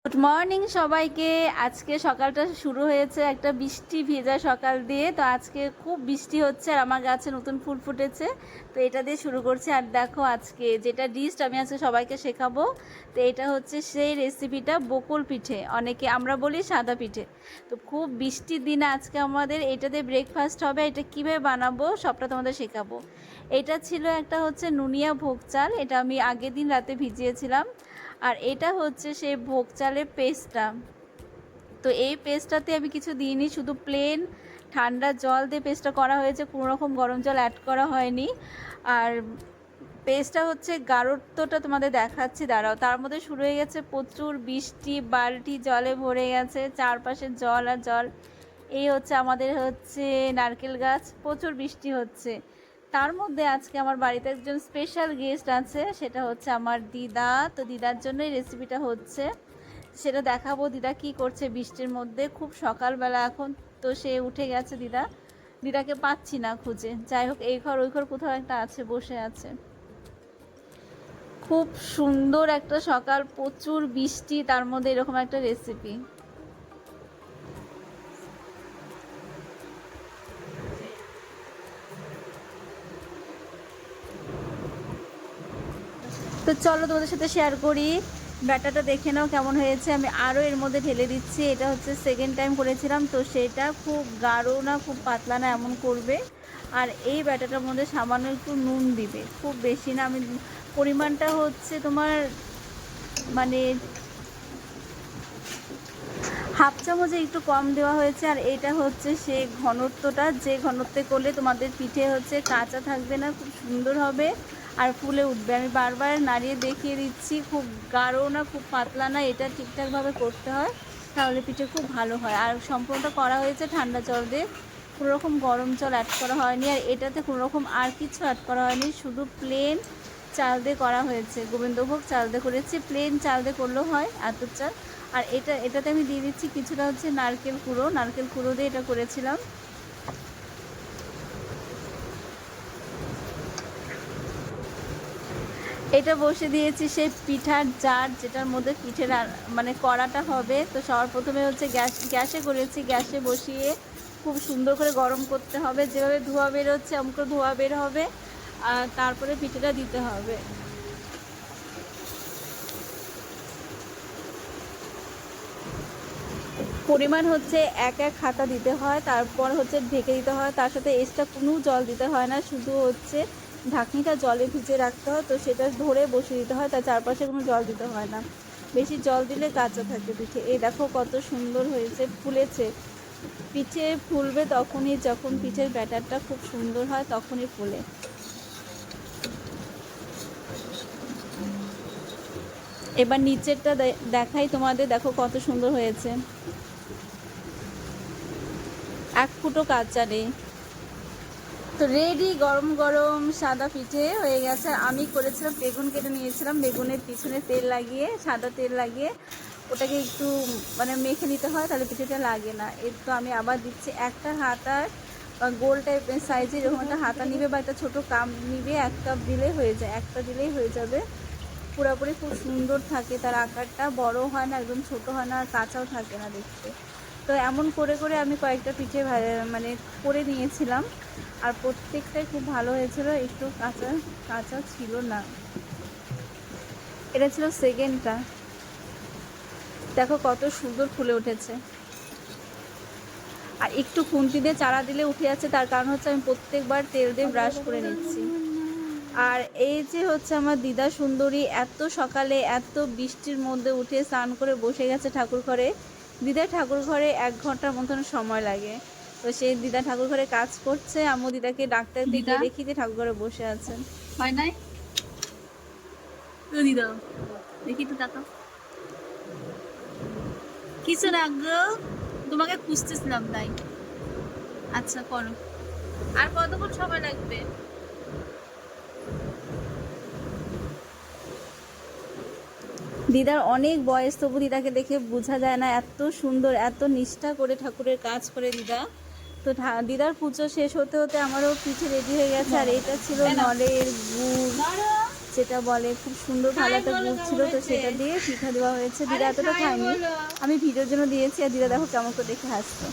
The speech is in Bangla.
গুড মর্নিং সবাইকে। আজকে সকালটা শুরু হয়েছে একটা বৃষ্টি ভেজা সকাল দিয়ে। তো আজকে খুব বৃষ্টি হচ্ছে আর আমার গাছে নতুন ফুল ফুটেছে, তো এটা দিয়ে শুরু করছি। আর দেখো আজকে যেটা ডিশ আমি আজকে সবাইকে শেখাবো, তো এটা হচ্ছে সেই রেসিপিটা বকুল পিঠে, অনেকে আমরা বলি সাদা পিঠে। তো খুব বৃষ্টির দিনে আজকে আমাদের এটা দিয়ে ব্রেকফাস্ট হবে। এটা কীভাবে বানাবো সবটা তোমাদের শেখাবো। এটা ছিল একটা হচ্ছে নুনিয়া ভোগ চাল, এটা আমি আগের দিন রাতে ভিজিয়েছিলাম। আর এটা হচ্ছে সেই ভোগ চালের পেস্টটা। তো এই পেস্টটাতে আমি কিছু দিইনি, শুধু প্লেন ঠান্ডা জল দিয়ে পেস্টটা করা হয়েছে, কোনো রকম গরম জল অ্যাড করা হয়নি। আর পেস্টটা হচ্ছে গাঢ়ত্বটা তোমাদের দেখাচ্ছি, দাঁড়াও। তার মধ্যে শুরু হয়ে গেছে প্রচুর বৃষ্টি, বালতি জলে ভরে গেছে, চারপাশে জল আর জল। এই হচ্ছে আমাদের হচ্ছে নারকেল গাছ, প্রচুর বৃষ্টি হচ্ছে। তার মধ্যে আজকে আমার বাড়িতে একজন স্পেশাল গেস্ট আছে, সেটা হচ্ছে আমার দিদা। তো দিদার জন্যই রেসিপিটা হচ্ছে, সেটা দেখাবো। দিদা কি করছে বৃষ্টির মধ্যে, খুব সকালবেলা এখন। তো সে উঠে গেছে দিদা, দিদাকে পাচ্ছি না খুঁজে। যাই হোক, এই ঘর ওই ঘর কোথাও একটা আছে, বসে আছে। খুব সুন্দর একটা সকাল, প্রচুর বৃষ্টি, তার মধ্যে এরকম একটা রেসিপি। তো চলো তোমাদের সাথে শেয়ার করি। ব্যাটাটা দেখে নাও কেমন হয়েছে। আমি আরও এর মধ্যে ঢেলে দিচ্ছি। এটা হচ্ছে সেকেন্ড টাইম করেছিলাম, তো সেটা খুব গাঢ় না খুব পাতলা না এমন করবে। আর এই ব্যাটাটার মধ্যে সামান্য একটু নুন দিবে, খুব বেশি না। আমি পরিমাণটা হচ্ছে তোমার মানে হাফ চামচে একটু কম দেওয়া হয়েছে। আর এটা হচ্ছে সে ঘনত্বটা, যে ঘনত্বে করলে তোমাদের পিঠে হচ্ছে কাঁচা থাকবে না, খুব সুন্দর হবে আর ফুলে উঠবে। আমি বারবার নাড়িয়ে দেখিয়ে দিচ্ছি, খুব গাঢ় না খুব পাতলা না, এটা ঠিকঠাকভাবে করতে হয়, তাহলে পিঠে খুব ভালো হয়। আর সম্পূর্ণটা করা হয়েছে ঠান্ডা জল দিয়ে, কোনো রকম গরম জল অ্যাড করা হয়নি। আর এটাতে কোনো রকম আর কিছু অ্যাড করা হয়নি, শুধু প্লেন চাল দিয়ে করা হয়েছে। গোবিন্দভোগ চাল দিয়ে করেছি, প্লেন চাল দিয়ে করলেও হয়, আতপ চাল। আর এটাতে আমি দিয়ে দিচ্ছি কিছুটা হচ্ছে নারকেল কুড়ো দিয়ে এটা করেছিলাম। এটা বসে দিয়েছি সেই পিঠার জার, যেটার মধ্যে পিঠের মানে কড়াটা হবে। তো সবার প্রথমে হচ্ছে গ্যাসে করেছি, গ্যাসে বসিয়ে খুব সুন্দর করে গরম করতে হবে, যেভাবে ধোঁয়া বেরোচ্ছে অমুক ধোঁয়া বের হবে। আর তারপরে পিঠেটা দিতে হবে। পরিমাণ হচ্ছে এক হাতা দিতে হয়, তারপর হচ্ছে ঢেকে দিতে হয়। তার সাথে এক্সট্রা কোনো জল দিতে হয় না, শুধু হচ্ছে ঢাকনিটা জলে ভিজিয়ে রাখতে হয়। তো সেটা ধরে বসিয়ে দিতে হয়, তার চারপাশে কোনো জল দিতে হয় না। বেশি জল দিলে কাঁচা থাকে পিঠে। এই দেখো কত সুন্দর হয়েছে, ফুলেছে। পিঠে ফুলবে তখনই, যখন পিঠের ব্যাটারটা খুব সুন্দর হয় তখনই ফুলে। এবার নিচেরটা দেখাই তোমাদের, দেখো কত সুন্দর হয়েছে, এক ফুটো কাঁচা নেই। তো রেডি গরম গরম সাদা পিঠে হয়ে গেছে। আমি করেছিলাম বেগুন কেটে নিয়েছিলাম, বেগুনের পিছনে তেল লাগিয়ে, সাদা তেল লাগিয়ে ওটাকে একটু মানে মেখে নিতে হয়, তাহলে পিঠেটা লাগে না। এর তো আমি আবার দিচ্ছি একটা হাতার গোল টাইপের সাইজে, এরকম একটা হাতা নিবে বা একটা ছোটো কাপ নিবে, এক কাপ দিলেই হয়ে যায়, একটা দিলেই হয়ে যাবে। পুরোপুরি খুব সুন্দর থাকে, তার আকারটা বড় হয় না, একদম ছোট হয় না, আর কাঁচাও থাকে না দেখতে। তো এমন করে করে আমি কয়েকটা পিঠে মানে করে নিয়েছিলাম, আর প্রত্যেকটাই খুব ভালো হয়েছিল, একটু কাঁচা কাঁচা ছিল না। এটা ছিল সেকেন্ডটা। দেখো কত সুন্দর ফুলে উঠেছে। আর একটু খুন্তি দিয়ে চারা দিলে উঠে যাচ্ছে, তার কারণ হচ্ছে আমি প্রত্যেকবার তেল দিয়ে ব্রাশ করে নিচ্ছি। আর এই যে হচ্ছে আমার দিদা সুন্দরী, এত সকালে এত বৃষ্টির মধ্যে উঠে স্নান করে বসে গেছে ঠাকুর ঘরে। দিদার ঠাকুর ঘরে 1 ঘন্টার মতন সময় লাগে। তো সেই দিদা ঠাকুর ঘরে কাজ করছে, আম্মু দিদাকে ডাক্তার দিকে দেখি যে ঠাকুর ঘরে বসে আছেন। হয় নাই দিদা, দেখি তো তাকাও। কিছু না গো, তোমাকে খুঁজতেছিলাম তাই। আচ্ছা করো। আর কতক্ষণ সময় লাগবে? দিদার অনেক বয়স, তবু দিদাকে দেখে বোঝা যায় না, এত সুন্দর এত নিষ্ঠা করে ঠাকুরের কাজ করে দিদা। তো দিদার পুজো শেষ হতে হতে আমারও পিঠে রেডি হয়ে গেছে। আর এটা ছিল নলের গুড়, যেটা বলে, খুব সুন্দর ভালো একটা গুড় ছিল, তো সেটা দিয়ে পিঠা দেওয়া হয়েছে। দিদা এতটা খায়নি, আমি ভিডিওর জন্য দিয়েছি। আর দিদা দেখো কেমন করে দেখে হাসতো।